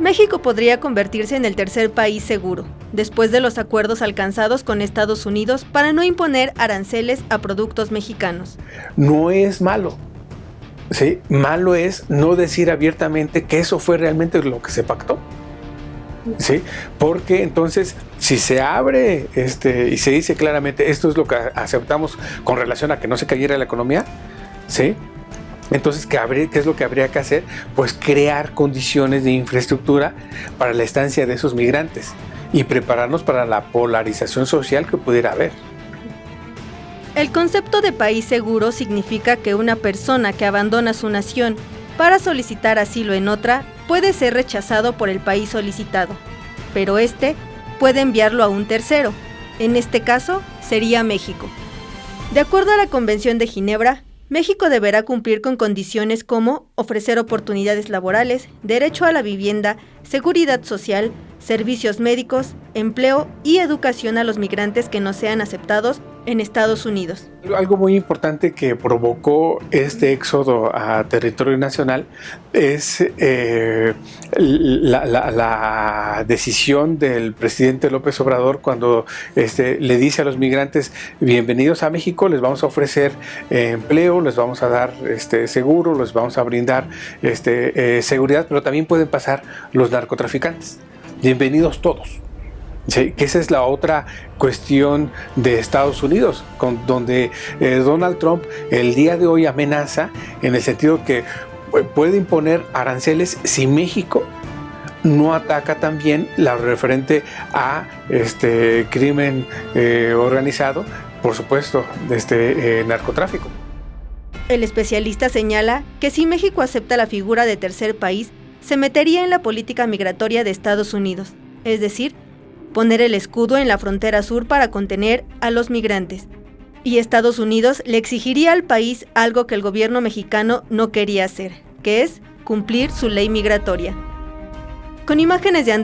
México podría convertirse en el tercer país seguro, después de los acuerdos alcanzados con Estados Unidos para no imponer aranceles a productos mexicanos. No es malo. Sí, malo es no decir abiertamente que eso fue realmente lo que se pactó. Sí, porque entonces si se abre y se dice claramente esto es lo que aceptamos con relación a que no se cayera la economía, ¿sí? Entonces, ¿qué es lo que habría que hacer? Pues crear condiciones de infraestructura para la estancia de esos migrantes y prepararnos para la polarización social que pudiera haber. El concepto de país seguro significa que una persona que abandona su nación para solicitar asilo en otra puede ser rechazado por el país solicitado, pero este puede enviarlo a un tercero. En este caso, sería México. De acuerdo a la Convención de Ginebra, México deberá cumplir con condiciones como ofrecer oportunidades laborales, derecho a la vivienda, seguridad social, servicios médicos, empleo y educación a los migrantes que no sean aceptados en Estados Unidos. Algo muy importante que provocó este éxodo a territorio nacional es la decisión del presidente López Obrador cuando le dice a los migrantes: bienvenidos a México, les vamos a ofrecer empleo, les vamos a dar seguro, les vamos a brindar seguridad, pero también pueden pasar los narcotraficantes. Bienvenidos todos. Sí, que esa es la otra cuestión de Estados Unidos, donde Donald Trump el día de hoy amenaza en el sentido que puede imponer aranceles si México no ataca también la referente a crimen organizado, por supuesto, narcotráfico. El especialista señala que si México acepta la figura de tercer país, se metería en la política migratoria de Estados Unidos, es decir, poner el escudo en la frontera sur para contener a los migrantes. Y Estados Unidos le exigiría al país algo que el gobierno mexicano no quería hacer, que es cumplir su ley migratoria. Con imágenes de Andrés